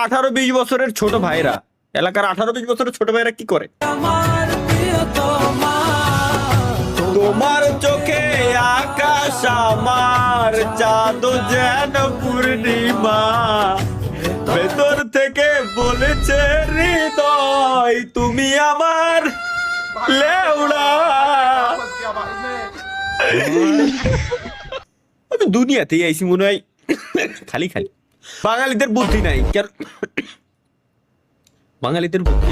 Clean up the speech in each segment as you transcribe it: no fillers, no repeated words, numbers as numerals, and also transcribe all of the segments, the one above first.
18-20 বছরের ছোট ভাইরা, এলাকার 18-20 বছরের ছোট ভাইরা কি করে? তোমার চোখে আকাশ আমার, চাঁদ যেন পূর্ণিমা, ভেতর থেকে বলেছে হৃদয় তুমি আমার লেউড়া। আমি দুনিয়াতেই আইছি মনে হয় খালি খালি। বাঙালিদের বুদ্ধি নাই কেন? বাঙালিদের বুদ্ধি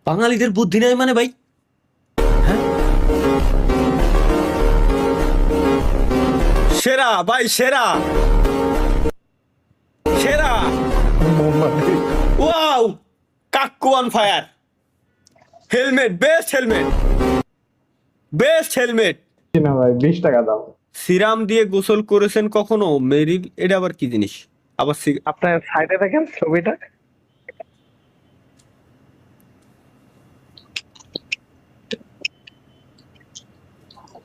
বাঙালিদের বুদ্ধি নাই মানে ভাই, হ্যাঁ? সেরা ভাই, সেরা সেরা। Wow, Kakku on fire. Helmet, best helmet, best helmet. না ভাই 20 টাকা দাও। সিরাম দিয়ে গোসল করেছেন কখনো? মেরি, এটা আবার কি জিনিস? আবার আপনার সাইডে দেখেন ছবিটা,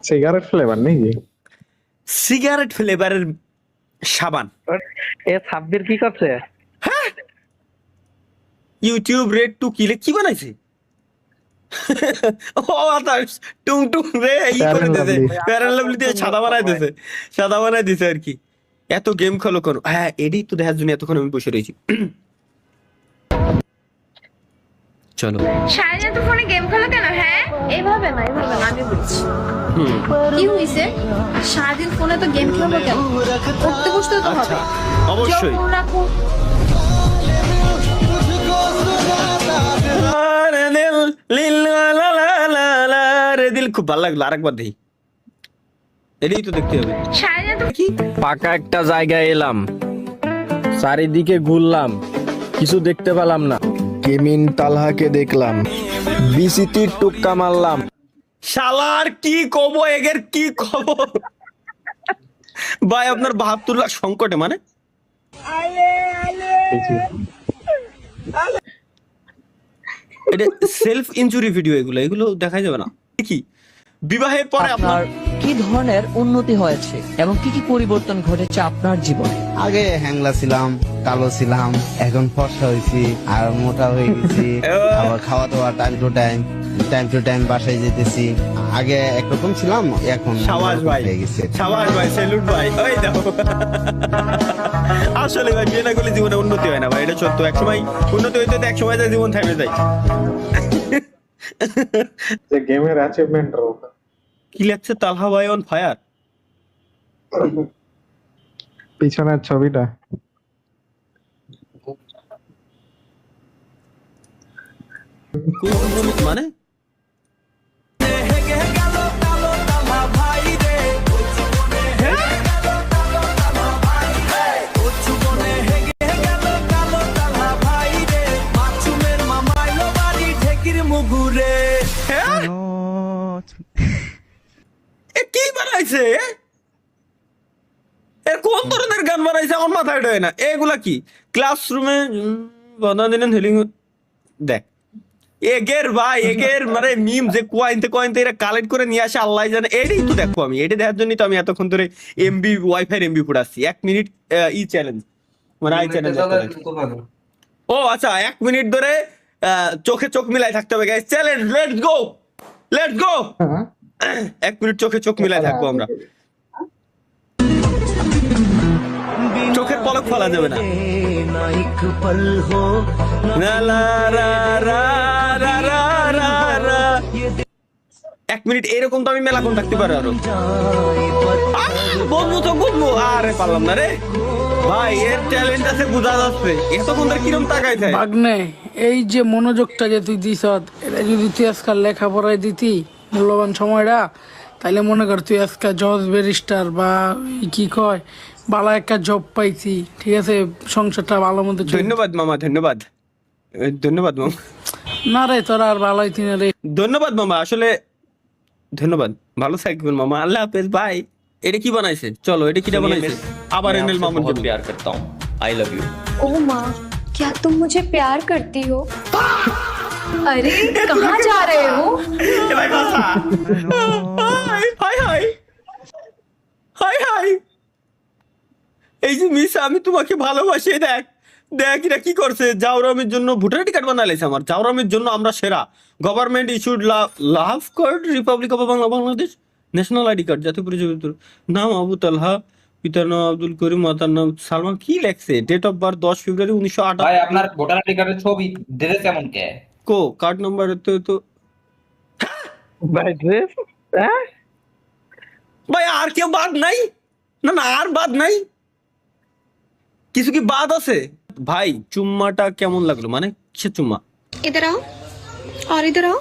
সিগারেট ফ্লেভার নাকি? সিগারেট ফ্লেভারের সাবান। এ সাব্বির কি করছে? ইউটিউব রেড টু কিলে কি বানাইছে? ও আতাস টুং টুং রে ই করে দিয়েছে, প্যারাল লাভলি দিয়ে সাদা বানাই দিয়েছে, সাদা বানাই দিয়েছে আর কি। এত গেম খেলো কেন? হ্যাঁ, এডি তো দেখার জন্য এতক্ষণ আমি বসে রয়েছি। চলো, সারাদিন তো ফোনে গেম খেলো কেন? হ্যাঁ, এইভাবে না, এইভাবে না, আমি বলছি কি হয়েছে? সারাদিন ফোনে তো গেম খেলবো কেন? উঠতে বসতে তো হবে। অবশ্যই। যখন রাখো দিল, খুব ভালো লাগলো, আরেকবার দেখি। এটাই তো দেখতে হবে। সারাদিন তো কি পাকা একটা জায়গায় এলাম, চারিদিকে ঘুরলাম, কিছু দেখতে পেলাম না। কেমিন তালহাকে দেখলাম, বিসিতির টুক্কা মারলাম। শালার কি কব, এগের কি খবর ভাই? আপনার 72 লাখ সংকটে মানে? এটা সেলফ ইনজুরি ভিডিও, এগুলো এগুলো দেখা যাবে না কি? বিবাহের পরে আপনার কি ধরনের উন্নতি হয়েছে এবং কি কি পরিবর্তন ঘটেছে আপনার জীবনে? আগে হ্যাংলা ছিলাম, কালো ছিলাম, এখন ফর্সা হয়েছি আর মোটা হয়ে গেছি। আবার খাওয়া দাওয়া টাইম টু টাইম বাসায় যেতেছি। আগে একরকম ছিলাম, এখন সাবাস ভাই, হয়ে গেছে। সাবাস ভাই, সেলুট ভাই। ওই দেখো, আসলে ভাই বিয়ে না করলে জীবনে উন্নতি হয় না ভাই, এটা সত্য। একসময় উন্নতি হইতে এক সময় যায় জীবন থেমে যায়। যে গেমের অ্যাচিভমেন্ট রো কি লাগছে? তালহা ভাই অন ফায়ার। পিছনের ছবিটা মানে কি বানাইছে? এর কোন ধরনের গান বানাইছে আমার মাথায় ঢোকে না। এগুলা কি ক্লাসরুমে বন্ধ দিলেন হেলিং? দেখ এগের ভাই, এগের মানে মিম যে কয়েনতে এরা কালেক্ট করে নিয়ে আসে আল্লাহ জানে। এটাই তো দেখো, আমি এটা দেখার জন্যই তো আমি এতক্ষণ ধরে এমবি ওয়াইফাই এমবি পুড়াচ্ছি। 1 মিনিট ই চ্যালেঞ্জ, মানে আই চ্যালেঞ্জ। ও আচ্ছা, 1 মিনিট ধরে চোখে চোখ মিলাই থাকতে হবে guys. Challenge, let's go, let's go. 1 minute চোখে চোখ মিলাই থাকবো আমরা। চোখের পলক ফেলা যাবে না। লা লা রা রা রা রা রা রা। 1 মিনিট এরকম তো আমি মেলাক্ষণ থাকতে পারি আরো। বলবো তো বলবো, আরে পারলাম না রে ভাই। এর ট্যালেন্ট আছে বোঝা যাচ্ছে। এতক্ষণ ধরে কিরম তাকাই থাকে। ভাগ্নে, এই যে মনোযোগটা যে তুই দিস, এটা যদি তুই আজকাল লেখাপড়ায় দিতি মূল্যবান সময়টা, তাইলে মনে কর তুই আজকাল জজ ব্যারিস্টার বা কি কয় ভালো একটা জব পাইছি, ঠিক আছে, সংসারটা ভালো মতো চলছে। ধন্যবাদ মামা, ধন্যবাদ, ধন্যবাদ মামা। না রে, তোরা আর ভালো হইতি না রে। ধন্যবাদ মামা, আসলে ধন্যবাদ। ভালো থাকবেন মামা, আল্লাহ হাফেজ ভাই। এটা কি বানাইছে? চলো, এটা কিটা বানাইছে? আবার এনএল মামুন কে प्यार करता हूं, आई लव यू। ओ माँ, क्या तुम मुझे प्यार करती हो? अरे कहाँ जा रहे हो? এ ভাই বাসা। High high. এই যে মিসা, আমি তোমাকে ভালোবাসি, দেখ দেখ এরা কি করছে। জাউরামের জন্য ভোটার আইডি কার্ড বানাইছে আমার। জাউরামের জন্য আমরা সেরা। Government issued love card, Republic of Bangladesh, national ID card, জাতীয় পরিচয় পত্র। নাম আবু তালহা, পিতার নাম আব্দুল করিম, মাতার নাম সালমান। কি লেখছে? ডেট অফ বার্থ 10 ফেব্রুয়ারি 1958। ভাই আপনার ভোটার আইডি কার্ডের ছবি ড্রেস এমন কে? কো কার্ড নাম্বার তো ভাই ড্রেস হ্যাঁ ভাই আর কেউ বাদ নাই? না না, আর বাদ নাই। কিছু কি বাদ আছে? ভাই চুম্মাটা কেমন লাগলো? মানে কিসের চুম্মা? इधर आओ और इधर आओ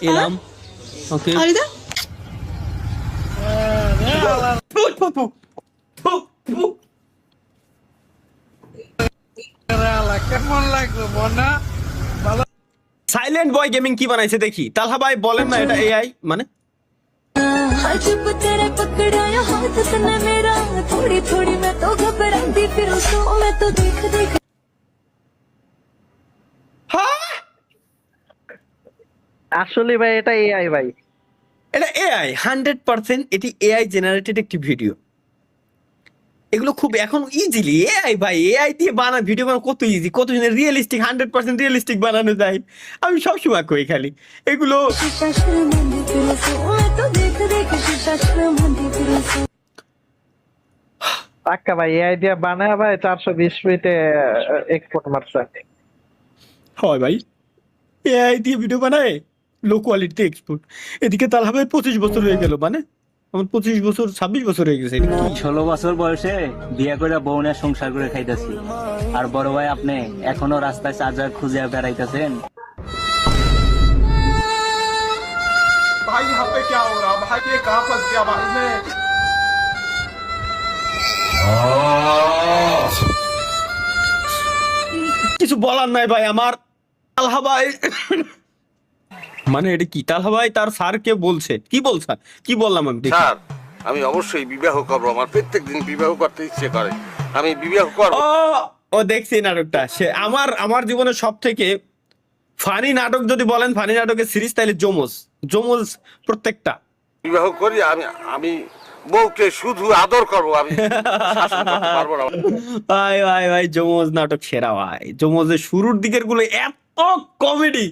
এলাম, ওকে। और इधर কেমন লাগলো মনা? সাইলেন্ট বয় গেমিং কি বানাইছে দেখি। তালহা ভাই বলেন না এটা এআই মানে? হ্যাঁ, আসলে ভাই এটা এআই ভাই। এটা এআই 100%। এটি এআই জেনারেটেড একটি ভিডিও। এগুলো খুব এখন ইজিলি এআই ভাই, এআই দিয়ে বানা ভিডিও বানানো কত ইজি, কত রিয়েলিস্টিক, 100% রিয়েলিস্টিক বানানো যায়। আমি সবসময় কই খালি এগুলো। পাক্কা ভাই এআই দিয়ে বানায় ভাই 420 ফিটে এক্সপোর্ট মারছে। হয় ভাই, এআই দিয়ে ভিডিও বানায় লো কোয়ালিটিতে এক্সপোর্ট। এদিকে তালহা ভাই 25 বছর হয়ে গেল, মানে আমার 25 বছর 26 বছর হয়ে গেছে। এটা কি? 16 বছর বয়সে বিয়ে করে বউ নিয়ে সংসার করে খাইতেছি। আর বড় ভাই আপনি এখনো রাস্তায় চার্জার খুঁজে বেড়াইতেছেন। भाई यहाँ पे क्या हो रहा? भाई ये कहाँ फंस गया भाई मैं? কিছু বলার নাই ভাই আমার। তালহা ভাই মানে এটা কি? তালহা ভাই তার স্যারকে বলছে, কি বলছে? কি বললাম আমি? দেখি। স্যার আমি অবশ্যই বিবাহ করবো, আমার প্রত্যেক দিন বিবাহ করতে ইচ্ছে করে, আমি বিবাহ করবো। ও ও দেখছি নাটকটা। সে আমার জীবনের সব থেকে ফানি নাটক যদি বলেন, ফানি নাটকের সিরিজ, তাহলে জমজ প্রত্যেকটা। বিবাহ করি আমি বউকে শুধু আদর করবো, আমি শাসন করতে পারবো না। ভাই ভাই ভাই জমজ নাটক সেরা ভাই। জমজের শুরুর দিকের গুলো এত কমেডি,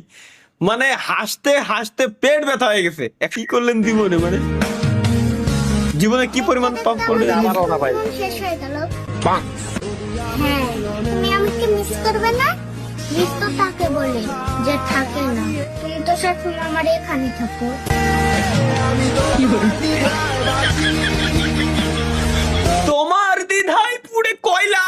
মানে হাসতে হাসতে পেট ব্যথা হয়ে গেছে। কি করলেন জীবনে, মানে জীবনে কি পরিমাণ পাপ করলেন? আমারও না ভাই। শেষ হয়ে গেল। হ্যাঁ, তুমি আমাকে মিস করবে না? মিস তো তাকে বলে যে থাকে না। তুমি তো সবসময় আমার এখানে থাকো। তোমার দ্বিধায় পুড়ে কয়লা।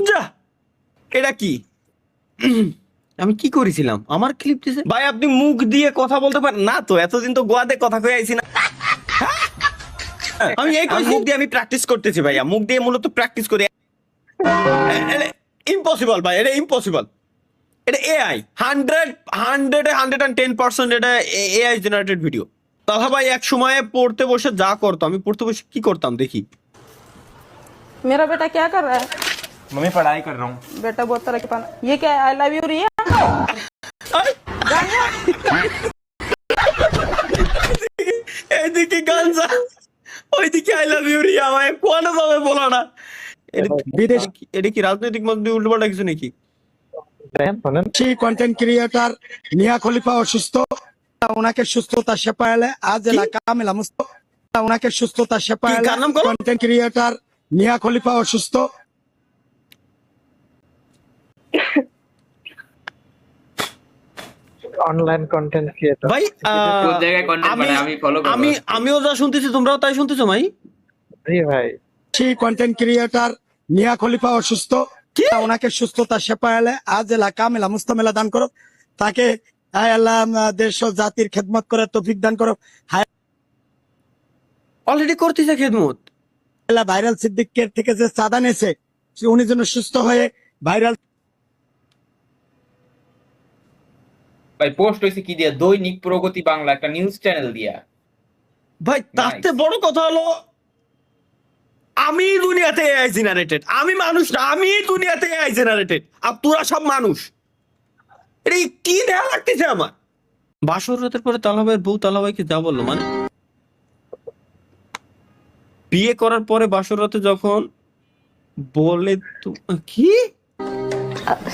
যা, এটা কি? আমি কি করেছিলাম? আমার ক্লিপ দিছে ভাই। আপনি মুখ দিয়ে কথা বলতে পারেন না তো? এতদিন তো গোয়াতে কথা কয়ে আইছি না। আমি এই মুখ দিয়ে আমি প্র্যাকটিস করতেছি ভাইয়া। মুখ দিয়ে মূলত প্র্যাকটিস করি। ইম্পসিবল ভাই, এটা ইম্পসিবল। এটা এআই 110% এটা এআই জেনারেটেড ভিডিও। তাহলে ভাই এক সময়ে পড়তে বসে যা করতো, আমি পড়তে বসে কি করতাম দেখি। मेरा बेटा क्या कर रहा है? मम्मी पढ़ाई कर रहा हूँ। बेटा बहुत तरह के पाना। ये क्या आई लव यू रिया? এদিকে গাঞ্জা, ওইদিকে আই লাভ ইউ রিয়া। ভাই কোয়ানা যাবে বলো না। বিদেশ এটা কি রাজনৈতিক মধ্যে উল্টোপাল্টা কিছু নাকি? সেই কন্টেন্ট ক্রিয়েটর নিয়া খলিফা অসুস্থ, ওনাকে সুস্থতা সেবা এলে আজ এলাকা মেলা মুস্ত। ওনাকে সুস্থতা সেবা কি এলে কার নাম করো? কন্টেন্ট ক্রিয়েটর নিয়া খলিফা অসুস্থ। অনলাইন কন্টেন্ট ক্রিয়েটর ভাই আমিও যা শুনতেছি তোমরাও তাই শুনতেছো ভাই? জি ভাই। সেই কন্টেন্ট ক্রিয়েটর নিয়া খলিফা অসুস্থ, ওনাকে সুস্থতা সেবা এলে আজ এলাকা মেলা মুস্ত মেলা দান করো। তাকে হায় আল্লাহ দেশ ও জাতির খেদমত করে তৌফিক দান করো। হায় অলরেডি করতেছে খেদমত। আল্লাহ ভাইরাল সিদ্দিকের থেকে যে চাঁদা নিয়েছে, উনি যেন সুস্থ হয়ে ভাইরাল। ভাই পোস্ট হয়েছে কি দিয়া? দৈনিক প্রগতি বাংলা, একটা নিউজ চ্যানেল দিয়া। ভাই তাতে বড় কথা হলো আমি দুনিয়াতে এআই জেনারেটেড। আমি মানুষ না, আমি দুনিয়াতে এআই জেনারেটেড। আর তোরা সব মানুষ। এটা কি দেয়া লাগতেছে আমার? বাসর রাতের পরে তালাভাইয়ের বউ তালাভাইকে যা বললো, মানে বিয়ে করার পরে বাসর রাতে যখন বলে তো কি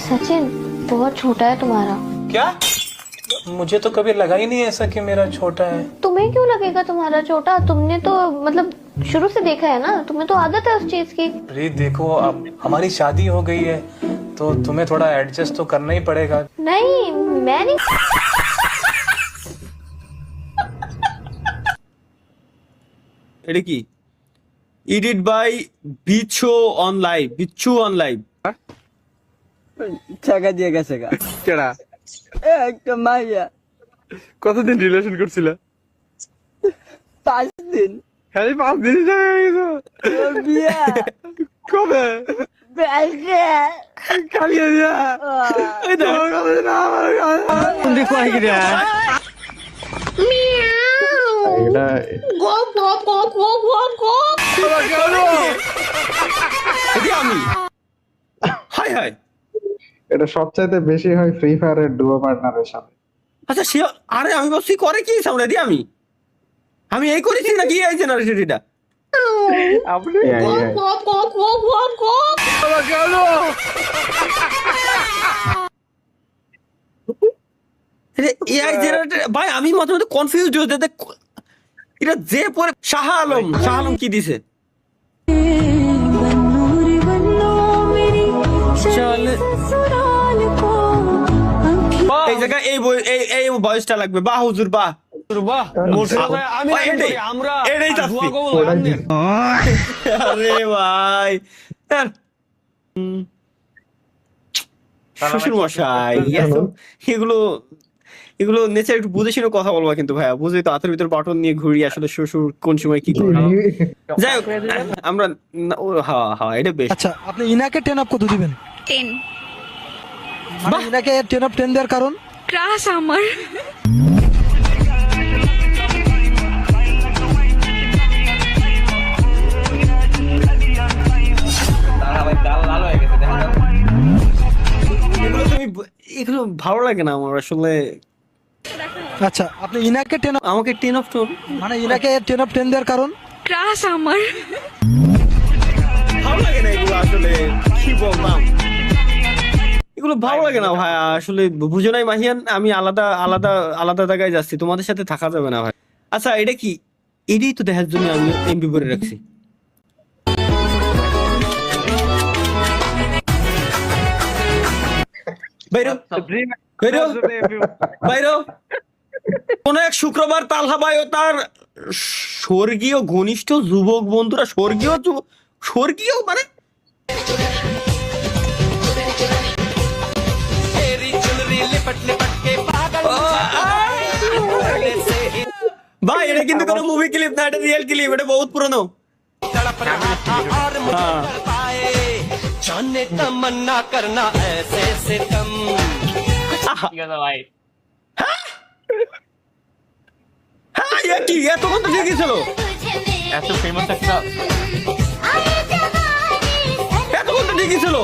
सचिन बहुत छोटा है तुम्हारा। क्या? मुझे तो कभी लगा ही नहीं ऐसा कि मेरा छोटा है। तुम्हें क्यों लगेगा तुम्हारा छोटा? तुमने तो मतलब शुरू से देखा है ना, तुम्हें तो आदत है उस चीज की। अरे देखो, अब हमारी शादी हो गई है तो तुम्हें थोड़ा एडजस्ट तो करना ही पड़ेगा। नहीं मैं नहीं। এটা কি? Edit by Bichchu on live, Bichchu on live. টাকা দিয়ে গেছে গা কেডা? একটা মাইয়া কতদিন রিলেশন করছিল? 5 দিন খালি 5 দিন বিয়া কবে? খালি বিয়া এই তো তুমি কই গিরা? আমি হাই হাই, এটা সবচাইতে বেশি হয় ফ্রি ফায়ারের ডুও পার্টনারের সাথে। আচ্ছা সে, আরে আমি বলছি করে কি সামনে দি আমি এই করেছি নাকি এই জেনারেশন এটা? আপনি এআই জেনারেটর ভাই, আমি মাঝে মাঝে কনফিউজ হয়ে যাই এটা যে পরে শাহ আলম কি দিছে? এই জায়গায় এই ভয়েসটা লাগবে, বাহ হুজুর বাহ। আরে ভাই শ্বশুর মশাই, এগুলো নেচার একটু বুঝে শুনে কথা বলবা কিন্তু ভাইয়া, বুঝে তো হাতের ভিতর বাটন নিয়ে ঘুরি আসলে শ্বশুর কোন সময় কি করে। যাই হোক আমরা হ্যাঁ এটা বেশ। আচ্ছা আপনি ইনাকে 10 অফ কত দিবেন? 10। ইনাকে 10 অফ 10 দেওয়ার কারণ? ক্রাশ আমার। এগুলো ভালো লাগে না আমার আসলে। আচ্ছা আপনি ইনাকে 10 আমাকে 10 অফ 10 মানে ইনাকে 10 অফ 10 দেওয়ার কারণ? ক্রাশ আমার। ভালো লাগে না এগুলো আসলে, কি বললাম, এগুলো ভালো লাগে না ভাই আসলে। বুঝো নাই মাহিয়ান, আমি আলাদা আলাদা আলাদা জায়গায় যাচ্ছি, তোমাদের সাথে থাকা যাবে না ভাই। আচ্ছা এটা কি? এটাই তো দেখার জন্য আমি এমবি করে রাখছি। কোন এক শুক্রবার তালহা ভাই ও তার স্বর্গীয় ঘনিষ্ঠ যুবক বন্ধুরা, স্বর্গীয় মানে ভাই এটা কিন্তু কোনো মুভি ক্লিপ না, এটা রিয়েল ক্লিপ, এটা বহুত পুরনো। তমন্না করনা ऐसे सितम। ঠিক আছে ভাই। হ্যাঁ কি এত কত দিয়ে গেছিল? এত ফেমাস একটা এত কত দিয়ে গেছিল?